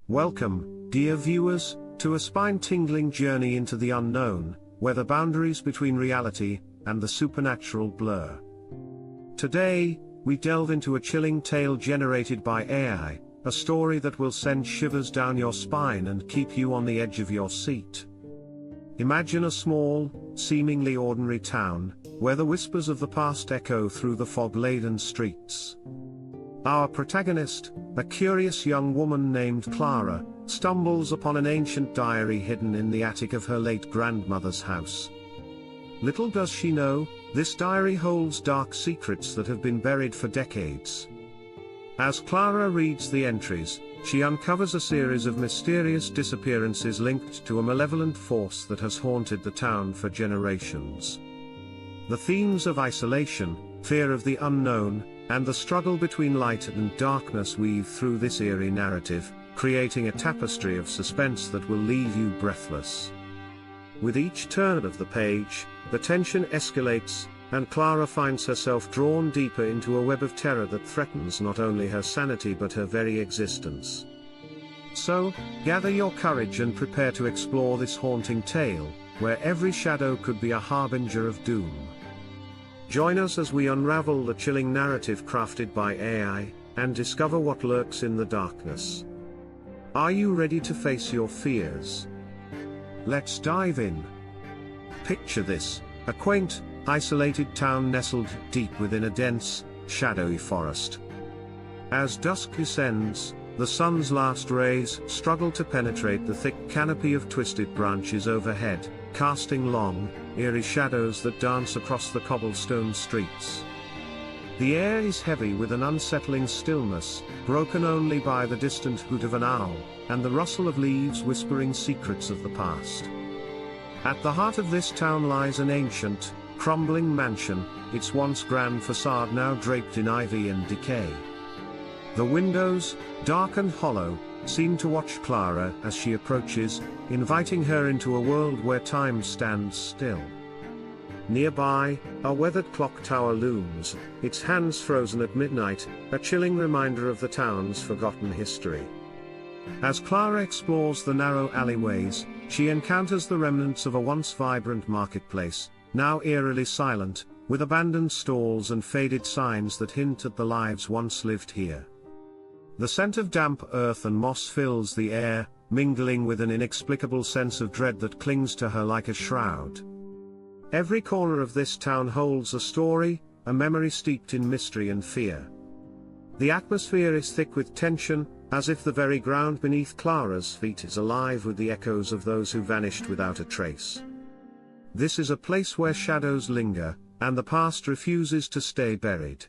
Welcome, dear viewers, to a spine-tingling journey into the unknown, where the boundaries between reality and the supernatural blur. Today, we delve into a chilling tale generated by AI, a story that will send shivers down your spine and keep you on the edge of your seat. Imagine a small, seemingly ordinary town, where the whispers of the past echo through the fog-laden streets. Our protagonist, a curious young woman named Clara, stumbles upon an ancient diary hidden in the attic of her late grandmother's house. Little does she know, this diary holds dark secrets that have been buried for decades. As Clara reads the entries, she uncovers a series of mysterious disappearances linked to a malevolent force that has haunted the town for generations. The themes of isolation, fear of the unknown, and the struggle between light and darkness weave through this eerie narrative, creating a tapestry of suspense that will leave you breathless. With each turn of the page, the tension escalates, and Clara finds herself drawn deeper into a web of terror that threatens not only her sanity but her very existence. So, gather your courage and prepare to explore this haunting tale, where every shadow could be a harbinger of doom. Join us as we unravel the chilling narrative crafted by AI, and discover what lurks in the darkness. Are you ready to face your fears? Let's dive in. Picture this, a quaint, isolated town nestled deep within a dense, shadowy forest. As dusk descends, the sun's last rays struggle to penetrate the thick canopy of twisted branches overhead, casting long, eerie shadows that dance across the cobblestone streets. The air is heavy with an unsettling stillness, broken only by the distant hoot of an owl, and the rustle of leaves whispering secrets of the past. At the heart of this town lies an ancient, crumbling mansion, its once grand facade now draped in ivy and decay. The windows, dark and hollow, seem to watch Clara as she approaches, inviting her into a world where time stands still. Nearby, a weathered clock tower looms, its hands frozen at midnight, a chilling reminder of the town's forgotten history. As Clara explores the narrow alleyways, she encounters the remnants of a once vibrant marketplace, now eerily silent, with abandoned stalls and faded signs that hint at the lives once lived here. The scent of damp earth and moss fills the air, mingling with an inexplicable sense of dread that clings to her like a shroud. Every corner of this town holds a story, a memory steeped in mystery and fear. The atmosphere is thick with tension, as if the very ground beneath Clara's feet is alive with the echoes of those who vanished without a trace. This is a place where shadows linger, and the past refuses to stay buried.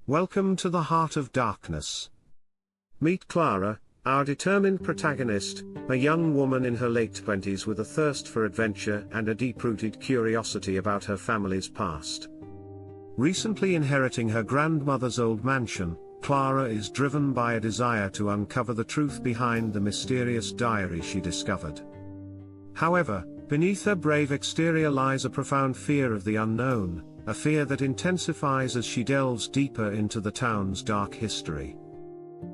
Welcome to the heart of darkness. Meet Clara, our determined protagonist, a young woman in her late 20s with a thirst for adventure and a deep-rooted curiosity about her family's past. Recently inheriting her grandmother's old mansion, Clara is driven by a desire to uncover the truth behind the mysterious diary she discovered. However, beneath her brave exterior lies a profound fear of the unknown, a fear that intensifies as she delves deeper into the town's dark history.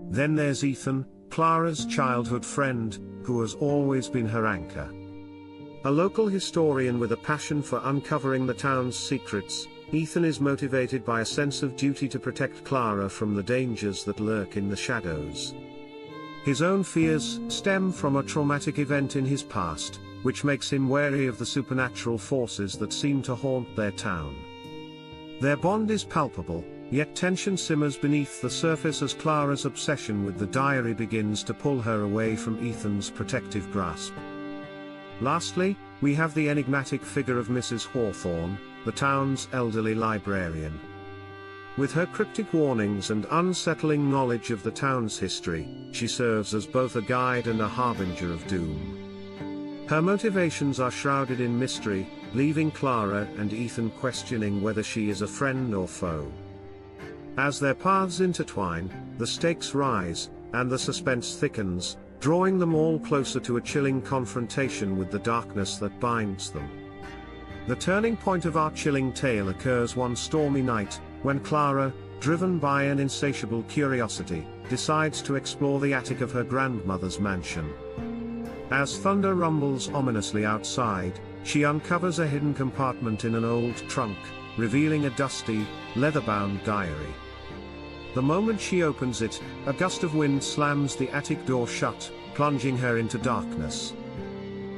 Then there's Ethan, Clara's childhood friend, who has always been her anchor. A local historian with a passion for uncovering the town's secrets, Ethan is motivated by a sense of duty to protect Clara from the dangers that lurk in the shadows. His own fears stem from a traumatic event in his past, which makes him wary of the supernatural forces that seem to haunt their town. Their bond is palpable, yet tension simmers beneath the surface as Clara's obsession with the diary begins to pull her away from Ethan's protective grasp. Lastly, we have the enigmatic figure of Mrs. Hawthorne, the town's elderly librarian. With her cryptic warnings and unsettling knowledge of the town's history, she serves as both a guide and a harbinger of doom. Her motivations are shrouded in mystery, leaving Clara and Ethan questioning whether she is a friend or foe. As their paths intertwine, the stakes rise, and the suspense thickens, drawing them all closer to a chilling confrontation with the darkness that binds them. The turning point of our chilling tale occurs one stormy night, when Clara, driven by an insatiable curiosity, decides to explore the attic of her grandmother's mansion. As thunder rumbles ominously outside, she uncovers a hidden compartment in an old trunk, revealing a dusty, leather-bound diary. The moment she opens it, a gust of wind slams the attic door shut, plunging her into darkness.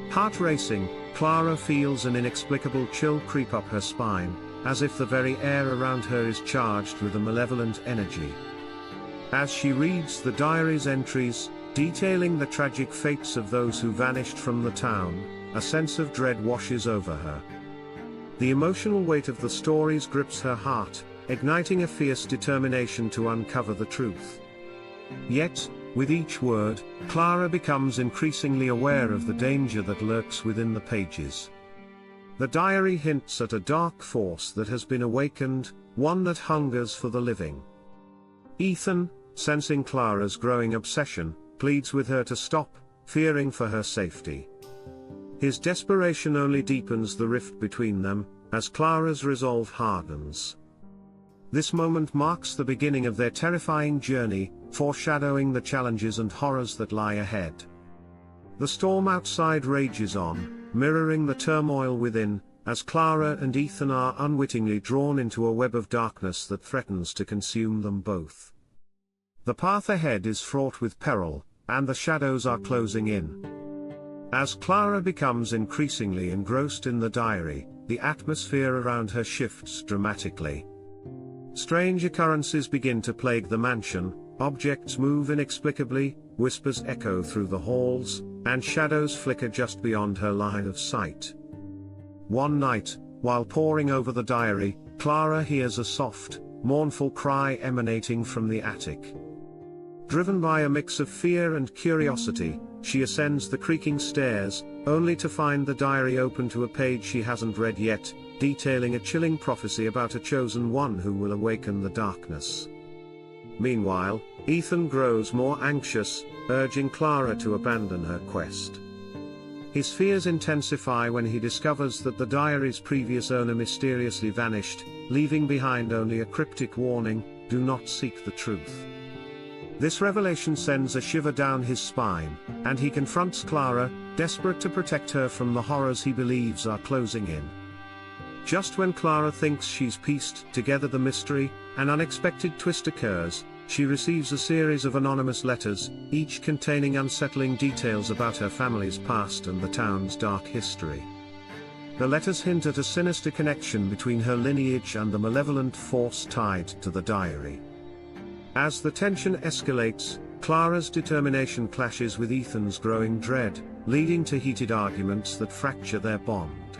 Heart racing, Clara feels an inexplicable chill creep up her spine, as if the very air around her is charged with a malevolent energy. As she reads the diary's entries, detailing the tragic fates of those who vanished from the town, a sense of dread washes over her. The emotional weight of the stories grips her heart, igniting a fierce determination to uncover the truth. Yet, with each word, Clara becomes increasingly aware of the danger that lurks within the pages. The diary hints at a dark force that has been awakened, one that hungers for the living. Ethan, sensing Clara's growing obsession, pleads with her to stop, fearing for her safety. His desperation only deepens the rift between them, as Clara's resolve hardens. This moment marks the beginning of their terrifying journey, foreshadowing the challenges and horrors that lie ahead. The storm outside rages on, mirroring the turmoil within, as Clara and Ethan are unwittingly drawn into a web of darkness that threatens to consume them both. The path ahead is fraught with peril, and the shadows are closing in. As Clara becomes increasingly engrossed in the diary, the atmosphere around her shifts dramatically. Strange occurrences begin to plague the mansion, objects move inexplicably, whispers echo through the halls, and shadows flicker just beyond her line of sight. One night, while poring over the diary, Clara hears a soft, mournful cry emanating from the attic. Driven by a mix of fear and curiosity, she ascends the creaking stairs, only to find the diary open to a page she hasn't read yet, detailing a chilling prophecy about a chosen one who will awaken the darkness. Meanwhile, Ethan grows more anxious, urging Clara to abandon her quest. His fears intensify when he discovers that the diary's previous owner mysteriously vanished, leaving behind only a cryptic warning, "Do not seek the truth." This revelation sends a shiver down his spine, and he confronts Clara, desperate to protect her from the horrors he believes are closing in. Just when Clara thinks she's pieced together the mystery, an unexpected twist occurs. She receives a series of anonymous letters, each containing unsettling details about her family's past and the town's dark history. The letters hint at a sinister connection between her lineage and the malevolent force tied to the diary. As the tension escalates, Clara's determination clashes with Ethan's growing dread, leading to heated arguments that fracture their bond.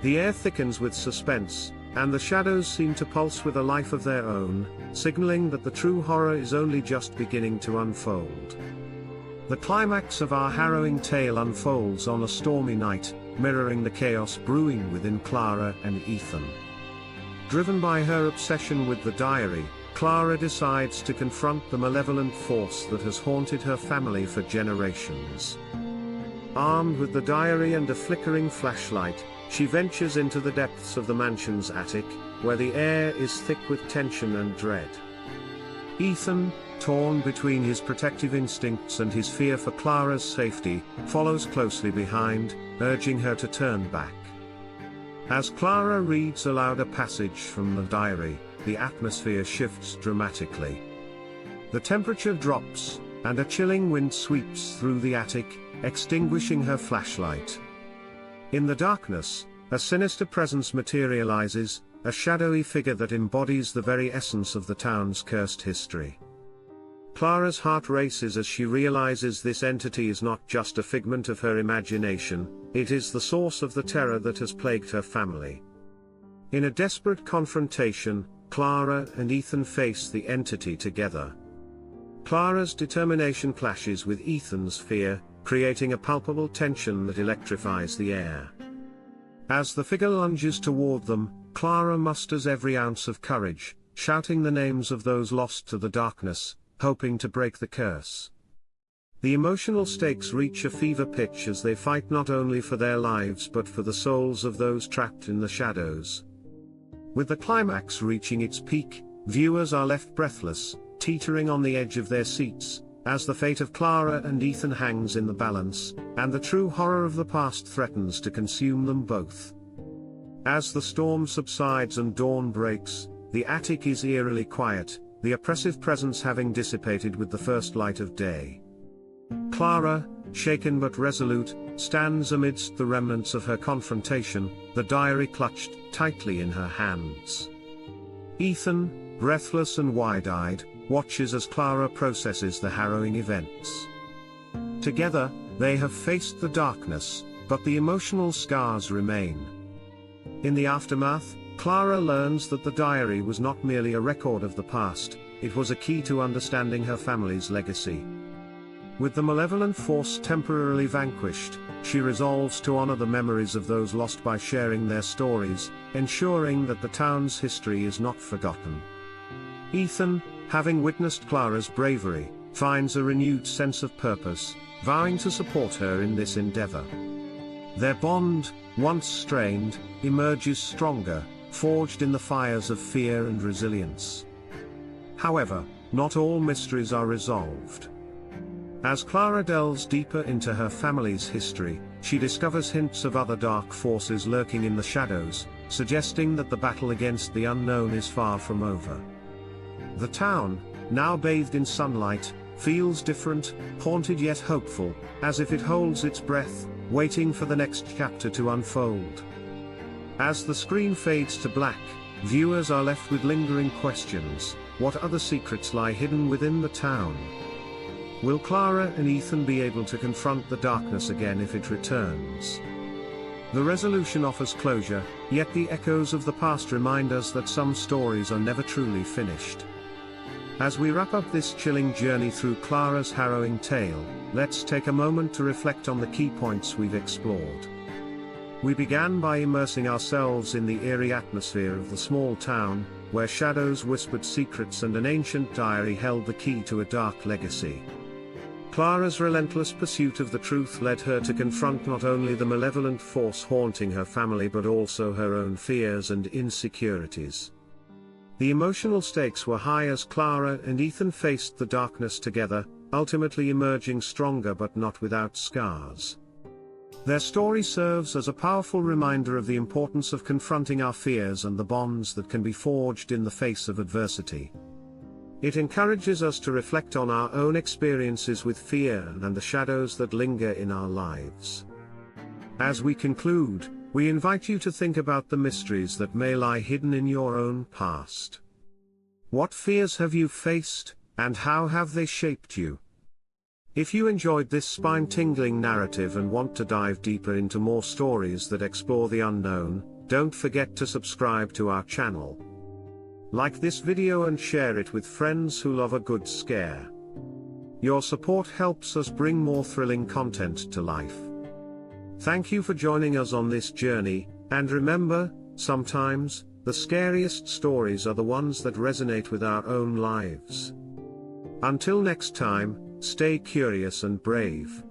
The air thickens with suspense, and the shadows seem to pulse with a life of their own, signaling that the true horror is only just beginning to unfold. The climax of our harrowing tale unfolds on a stormy night, mirroring the chaos brewing within Clara and Ethan. Driven by her obsession with the diary, Clara decides to confront the malevolent force that has haunted her family for generations. Armed with the diary and a flickering flashlight, she ventures into the depths of the mansion's attic, where the air is thick with tension and dread. Ethan, torn between his protective instincts and his fear for Clara's safety, follows closely behind, urging her to turn back. As Clara reads aloud a passage from the diary, the atmosphere shifts dramatically. The temperature drops, and a chilling wind sweeps through the attic, extinguishing her flashlight. In the darkness, a sinister presence materializes, a shadowy figure that embodies the very essence of the town's cursed history. Clara's heart races as she realizes this entity is not just a figment of her imagination, it is the source of the terror that has plagued her family. In a desperate confrontation, Clara and Ethan face the entity together. Clara's determination clashes with Ethan's fear, creating a palpable tension that electrifies the air. As the figure lunges toward them, Clara musters every ounce of courage, shouting the names of those lost to the darkness, hoping to break the curse. The emotional stakes reach a fever pitch as they fight not only for their lives but for the souls of those trapped in the shadows. With the climax reaching its peak, viewers are left breathless, teetering on the edge of their seats, as the fate of Clara and Ethan hangs in the balance, and the true horror of the past threatens to consume them both. As the storm subsides and dawn breaks, the attic is eerily quiet, the oppressive presence having dissipated with the first light of day. Clara, shaken but resolute, stands amidst the remnants of her confrontation, the diary clutched tightly in her hands. Ethan, breathless and wide-eyed, watches as Clara processes the harrowing events. Together, they have faced the darkness, but the emotional scars remain. In the aftermath, Clara learns that the diary was not merely a record of the past, it was a key to understanding her family's legacy. With the malevolent force temporarily vanquished, she resolves to honor the memories of those lost by sharing their stories, ensuring that the town's history is not forgotten. Ethan, having witnessed Clara's bravery, finds a renewed sense of purpose, vowing to support her in this endeavor. Their bond, once strained, emerges stronger, forged in the fires of fear and resilience. However, not all mysteries are resolved. As Clara delves deeper into her family's history, she discovers hints of other dark forces lurking in the shadows, suggesting that the battle against the unknown is far from over. The town, now bathed in sunlight, feels different, haunted yet hopeful, as if it holds its breath, waiting for the next chapter to unfold. As the screen fades to black, viewers are left with lingering questions. What other secrets lie hidden within the town? Will Clara and Ethan be able to confront the darkness again if it returns? The resolution offers closure, yet the echoes of the past remind us that some stories are never truly finished. As we wrap up this chilling journey through Clara's harrowing tale, let's take a moment to reflect on the key points we've explored. We began by immersing ourselves in the eerie atmosphere of the small town, where shadows whispered secrets and an ancient diary held the key to a dark legacy. Clara's relentless pursuit of the truth led her to confront not only the malevolent force haunting her family but also her own fears and insecurities. The emotional stakes were high as Clara and Ethan faced the darkness together, ultimately emerging stronger but not without scars. Their story serves as a powerful reminder of the importance of confronting our fears and the bonds that can be forged in the face of adversity. It encourages us to reflect on our own experiences with fear and the shadows that linger in our lives. As we conclude, we invite you to think about the mysteries that may lie hidden in your own past. What fears have you faced, and how have they shaped you? If you enjoyed this spine-tingling narrative and want to dive deeper into more stories that explore the unknown, don't forget to subscribe to our channel. Like this video and share it with friends who love a good scare. Your support helps us bring more thrilling content to life. Thank you for joining us on this journey, and remember, sometimes, the scariest stories are the ones that resonate with our own lives. Until next time, stay curious and brave.